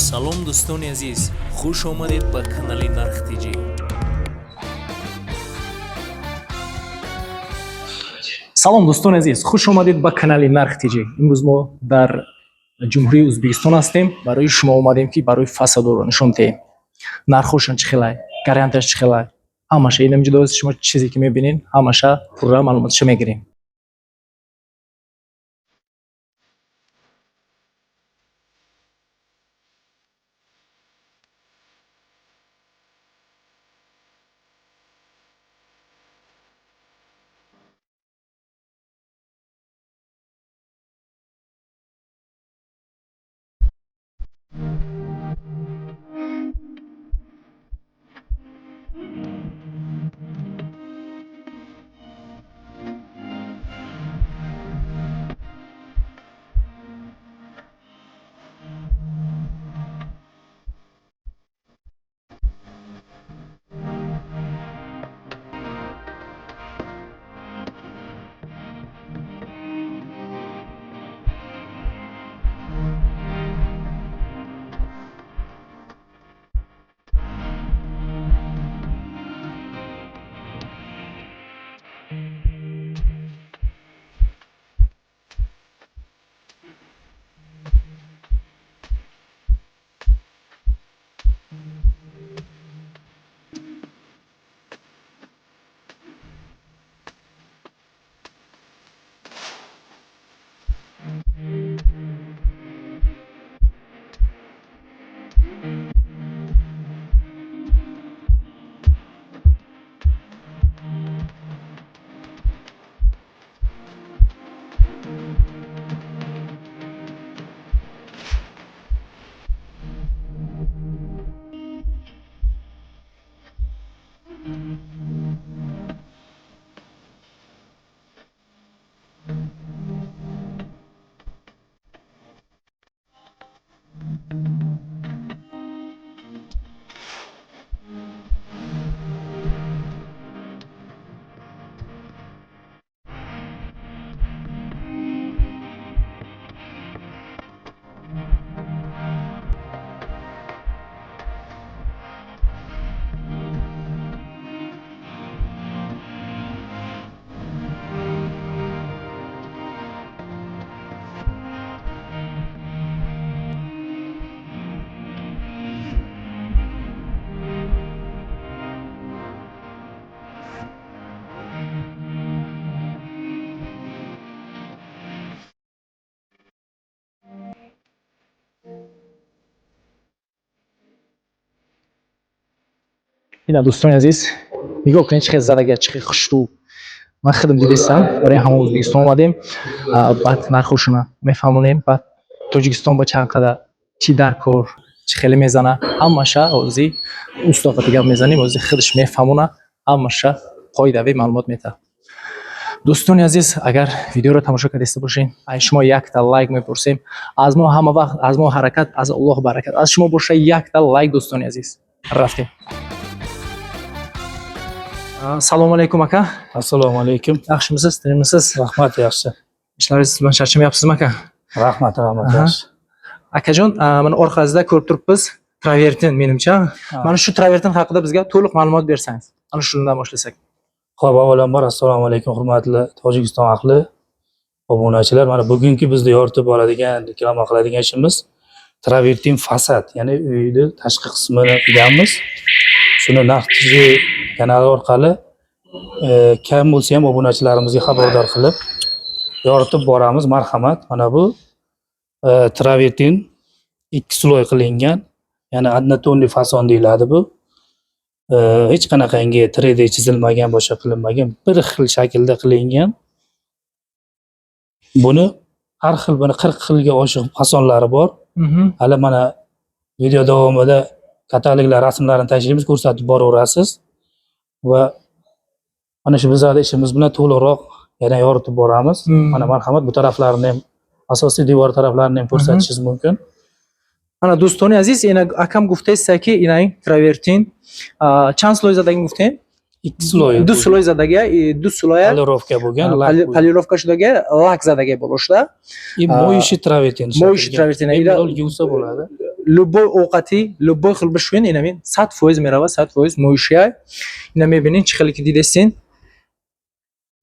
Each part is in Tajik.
салом дӯстони азиз, хуш омадед ба канали Нарх ТЖ. салом дӯстони азиз, хуш омадед ба канали Нарх ТЖ. имрӯз мо дар ҷумҳурии Ӯзбекистон ҳастем. барои шумо омадем ки барои фасадоро нишон диҳем. нархошон чӣ хелай, гарантияш чӣ хелай, ҳамаша ин ҷудо шумо чизе ки мебинед ҳамаша пурра маълумоташа мегирем. ина дӯстони азиз, нигоҳ кунед чӣ хел задага, чӣ хел хушрӯ. ман худам дидистам, барои ҳама Ӯзбекистон омадем, баъд нархошона мефаҳмонем, баъд Тоҷикистон ба чанд қадар, чӣ дар кор, чӣ хеле мезана, ҳамаша ози устофати гап мезанем, ози худаш мефаҳмона, ҳамаша қоидави маълумот метаҳад. дӯстони азиз, агар видеоро тамошо кардаиста бошед, аз шумо якта лайк мепурсем. Аз мо ҳама вақт, аз мо ҳаракат, аз Аллоҳ баракат. Аз шумо боша якта лайк дӯстони азиз. Рафтем. Салому алейкум ака. Assalomu alaykum. Yaxshimisiz, tinchmisiz? Rahmat, yaxshi. Ishlaringiz bilan charchamayapsizmi aka? Rahmat, yaxshi. Akajon, mana orqangizda ko'rib turibmiz, travertin menimcha. Mana shu travertin haqida bizga to'liq ma'lumot bersangiz. Ana shundan boshlasak. Xo'p, avvalambor assalomu alaykum hurmatli Tojikiston ahli, obunachilar. Mana bugungi bizda yoritib boradigan, reklama qiladigan ishimiz travertin fasad, ya'ni uyni tashqi qismini qilganmiz. Shuni Narx TJ kanali orqali kam bo'lsa ham obunachilarimizga xabardor qilib yoritib boramiz. Marhamat. Mana bu travertin 2 sloy qilingan, ya'ni однотонный fason deyiladi bu. Hech qanaqangi 3D chizilmagan, boshqa qilinmagan, bir xil shaklda qilingan. Buni har xil, buni 40 xilga oshiq fasonlari bor. Hali mana video davomida kataloglar, rasmlarini tashlaymiz, ko'rsatib boraverasiz va mana shu bizning ishimiz bilan to'liqroq yana yoritib boramiz. Mana marhamat, bu taraflarini ham, asosiy devor taraflarini ham ko'rsatishingiz mumkin. Mana do'stoni aziz, yana akam guftaysizki, inay travertin chand sloy zadagi guftayin? 2 sloy. 2 sloy zadagi, 2 sloy polirovka bo'lgan, polirovka shudagi lak zadagi bo'lishda. Moyishi travertin. Moyishi travertin. Ila yuvsa bo'ladi. любой овқати любой хел бишӯен инамин 100% мерава 100% моишия ина мебинин чӣ хеле ки дидесин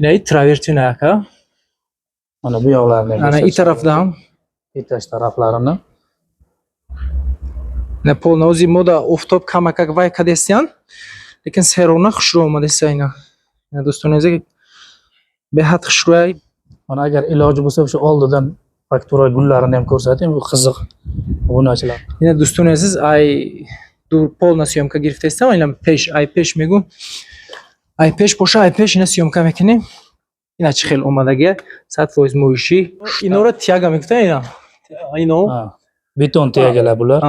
инаи травертин ака Mana bu yoqlarini ham ana i ko'rsatish. tarafda ham Etash taraflarini. ина полна ози мода офтоб камакак вай кадесян лекин серона хушрӯ омадеса ина ина дӯстони азиз беҳад хушрӯяй Mana agar iloji bo'lsa o'sha oldidan faktura gullarini ham ko'rsating, bu qiziq obunachilar. ина дӯстони азиз ай дур полна съёмка гирифтаистам ина пеш ай пеш мегӯ ай пеш боша ай пеш ина съёмка мекунем ина чӣ хел омадагия 100% моишӣ инора тяга мегуфтан ина ино Ha, beton tegalar bular.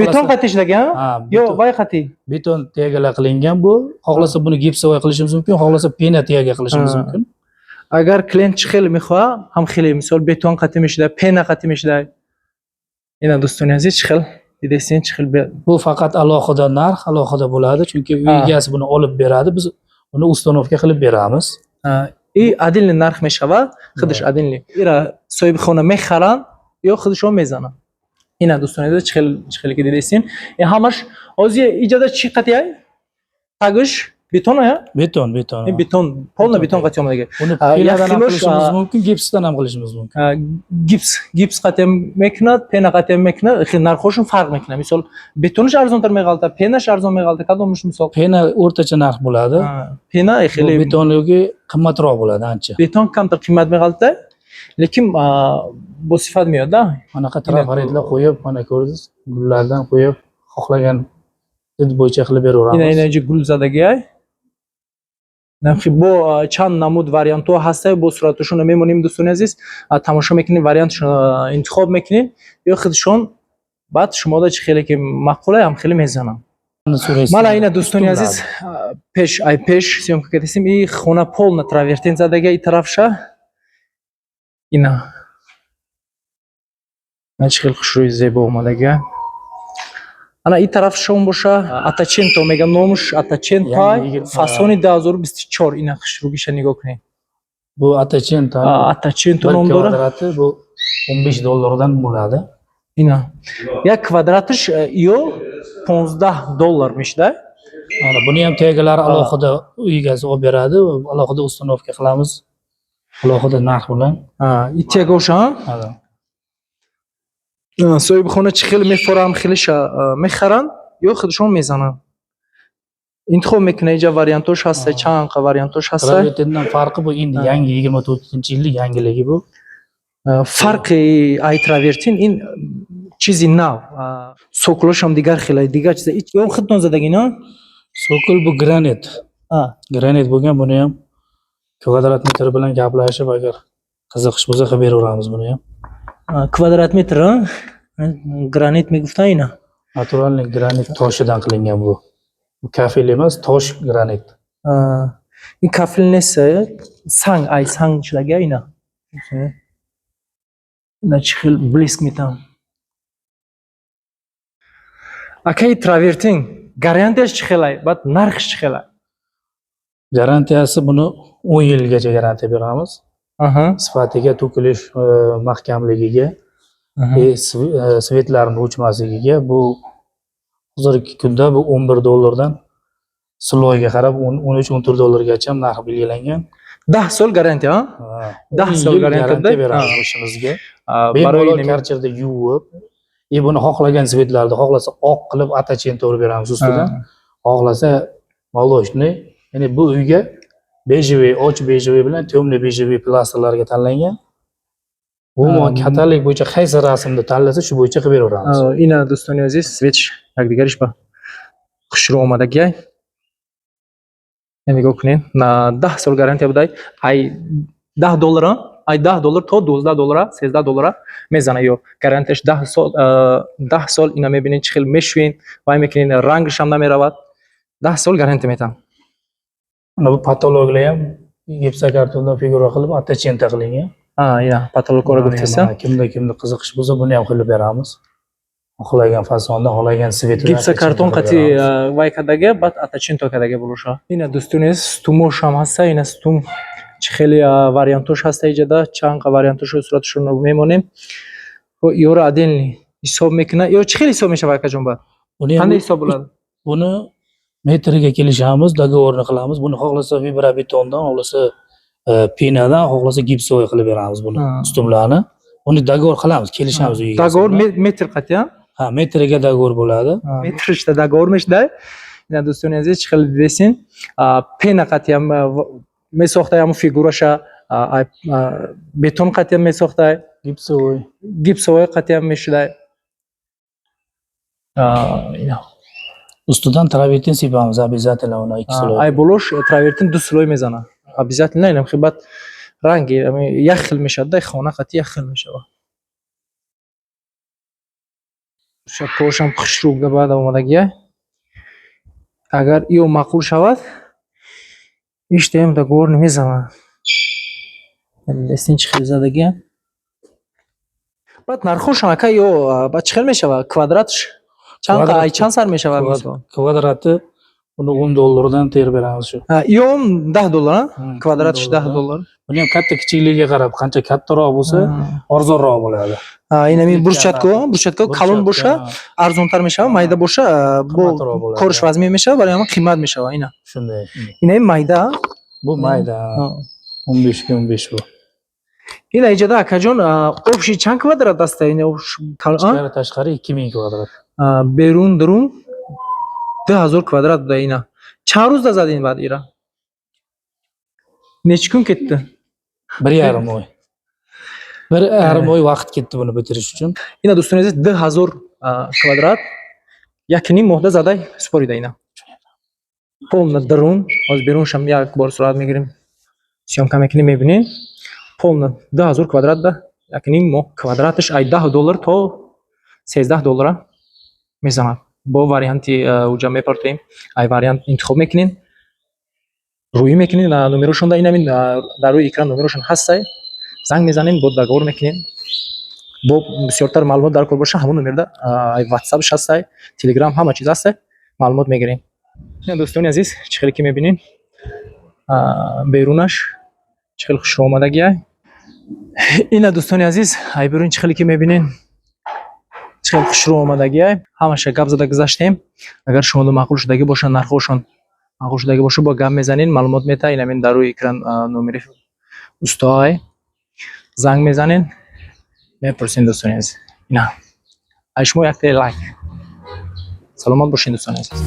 бетон қатишдагиа Ha, ё вай қати beton tegalar qilingan bu. Xohlasa buni gipsовой qilishimiz mumkin, xohlasa pena tega qilishimiz Ha. mumkin. агар клиент чӣ хеле мехоҳад ҳам хеле мисол бетон қатӣ мешуда пена қатӣ мешуда ина дӯстони азиз чӣ хел дидесин чӣ хел Bu faqat alohida narx, alohida bo'ladi, chunki uy Ha. egasi buni olib beradi, biz uni установка qilib beramiz. и адилни нарх мешавад худаш адилни ира соҳиби хона мехаранд ё худашон мезананд ина дӯстони азиз чӣ хеле ки дидесин ин ҳамаш ози иҷода чӣ қатӣ ай тагиш бетон ая Beton, beton. ин бетон полна бетон қатӣ омадаги Uni Ha, penadan ham yaxshi qilishimiz bo'lish, mumkin, gipsdan ham qilishimiz mumkin. гипс қатӣ мекунад пена қатӣ мекунад хел нархошон фарқ мекунад мисол бетонаш арзонтар меғалта пенаш арзон меғалта кадомаш мисол Pena o'rtacha narx bo'ladi. пена Bu хеле betonligi qimmatroq bo'ladi ancha. бетон камтар қимат меғалта лекин бо сифат меёда Anaqa trafaretlar qo'yib, mana ko'rdingiz, gullardan qo'yib, xohlagan hid bo'yicha qilib ина beraveramiz. ина иҷо гулзадаги ай намхи бо чанд намуд вариантҳо ҳастаи бо сураташон мемонем дӯстони азиз тамошо мекунем варианташон интихоб мекунем ё худшон баъд шумода чӣ хеле ки маъқулай ҳам хеле мезанам мала ина дӯстони азиз пеш ай пеш съёмка кардем и хона полна травертин задаги и тарафша ина на чӣ хел хушрӯи зебо омадаги ана и тарафшон боша атаченто мегам номуш атаченто Yangi фасони 2024 ина хушрӯгиша нигоҳ кунед Bu atachento. атаченто Bir ном дорад kvadrati bu 15 dollardan bo'ladi. ина як квадратиш ё 15 доллар мешуда Mana buni ham tegalari alohida uy egasi olib beradi, alohida установка qilamiz. Alohida narx bilan. и тягоша Mana. соҳиби хона чӣ хел мефорам хелиша мехаранд ё худшон мезананд интихоб мекунад иҷа вариантош ҳаста чанд қа вариантош ҳаста Travertindan farqi bu endi yangi 24-yillik yangiligi bu. фарқи ай травертин ин чизи нав сокулошам дигар хелай дигар чиза ё худтон задагина Sokol bu granit. Granit bo'lgan, buni ham kvadrat metr bilan gaplashib agar qiziqish bo'lsa qilib beraveramiz buni ham. квадрат метр гранит мегуфтан ина Naturalniy granit toshidan qilingan bu. Bu kafel emas, tosh granit. ин кафлнеса санг ай санг чидаги ина ина чӣ хел блиск метам акаи травертин гарантияш чӣ хелай баъд нархиш чӣ хелай Garantiyasi buni 10 yilgacha garantiya beramiz. Sifatiga, to'kilish mahkamligiga, svetlarning o'chmasligiga. Bu hozirgi kunda bu 11 dollardan sloyga qarab 13-14 dollargacha narx belgilangan. 10 sol garantiya 10 sol garantiya beramiz ishimizga. барои Bemalol karcherda yuvib, buni xohlagan svetlarni xohlasa oq qilib atachento urib beramiz ustidan. Xohlasa молочный, ya'ni bu uyga bejevый, och bejevый bilan temный bejevый plastrlarga tanlangan. Umuman katallik bo'yicha qaysi rasmni tanlasa shu bo'yicha qilib beraveramiz. ина дӯстони азиз светш якдигариш ба хушрӯ омадаги нигоҳ кунед на 10 сол гарантия будай ай 10 доллар ай 10 доллар то 12 доллар 13 доллар мезана ё гарантияш 10 сол ина мебинед чӣ хел мешӯед вай мекунед рангаш ҳам намеравад 10 сол гарантия метам Mana bu patologlar ham gipsokартонdan figura qilib atachento qilingan. ина патологора гуфтеса Kimda qiziqish bo'lsa buni ham qilib beramiz. Xohlagan fasonda, xohlagan svetlar. гипсокартон қати вай кадаги баъд атаченто кадаги булоша ина дӯстони стумош ҳам ҳаста ина стум чӣ хеле вариантош ҳаста иҷада чанд қа вариантош сураташон мемонем ёра адилни hisob mekina yo chi xil hisob meshava akajon ba Buni ham qanday hisob bo'ladi buni metriga kelishamiz, dogovorni qilamiz. Buni xohlasa vibrobetondan, xohlasa pinadan, xohlasa gipsovoy qilib beramiz buni Ha. ustunlarni. Buni dogovor qilamiz, kelishamiz uyiga. dogovor metr qatya Ha, metriga dogovor bo'ladi. metr ishda dogovormish da ina do'stona aziz chi xil desin pena qatya mesoxta ham figurasha beton qatya mesoxta Gipsovoy. gipsovoy qatya meshda ina Ustidan travertin sepamiz, обязательно uni 2 sloj. ай болош травертин 2 слой мезана обязательно инам хибат ранги як хил мешад да хона қати як хил мешава шакошам хушруга баъд омадагия агар ио маъқул шавад иштем договор мезана лестин чи хил задагия баъд нархошам ака ио ба чи хил мешава квадратш чанд сар мешава Kvadrati uni $10 ter beramiz shu. иом $10 квадратш $10 Buni ham katta kichikligiga qarab, qancha kattaroq bo'lsa, arzonroq bo'ladi. инами бурчатка калон боша арзонтар мешава майда боша бо Qimmatroq bo'ladi. кориш вазми мешава барои ҳама қимат мешава ина Shunday. инаи майда Bu mayda 15 ga 15 bu. ина иҷода акаҷон обши чанд квадрат аста ина Ichkari tashqari 2000 kvadrat. берун дурун 2000 квадрат буда ина чанд рӯзда задин баъд ира нечи кун кетdi 1,5 oy. 1,5 oy vaqt ketdi buni bitirish uchun. ина дӯстон азиз 2000 квадрат 1,5 моҳда задай супорида ина полна дурун ҳозир беруншам як бор сурат мегирем сёмка мекунем мебинем полна 2000 квадрат да 1,5 моҳ квадратш ай $10 то $13 мезанад бо варианти уҷа мепартоем ай вариант интихоб мекунем рӯӣ мекунем номерошон да инамин дар рӯи экран номерошон ҳастай занг мезанем бо договор мекунем бо бисёртар маълумот дар кор боша ҳамон номерда ай ватсапш ҳастай телеграм ҳама чиз ҳастай маълумот мегирем ина дӯстони азиз чӣ хеле ки мебинем берунаш чӣ хеле хушомадагия ина дӯстони азиз ай берун чӣ хеле ки мебинем чӣ хеле хушрӯ омадагия ҳамаша гап зада гузаштем агар шумода маъқул шудагӣ боша нархошон маъқул шудагӣ боша бо гап мезанем маълумот мета инамин дар рӯи экран номери устоай занг мезанен мепурсен дӯстони азиз ина ай шумо якте лайк саломат бошед дӯстони азиз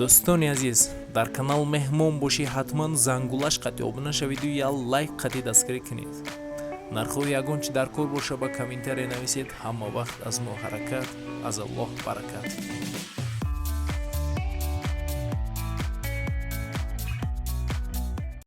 дӯстони азиз, дар канал меҳмон бошӣ, ҳатман зангулаш қатӣ обуна шавиду я лайк қатӣ дастгирӣ кунед. нархҳои ягон чи дар кор боша ба комментария нависед. Ҳама вақт аз мо ҳаракат, аз Аллоҳ баракат.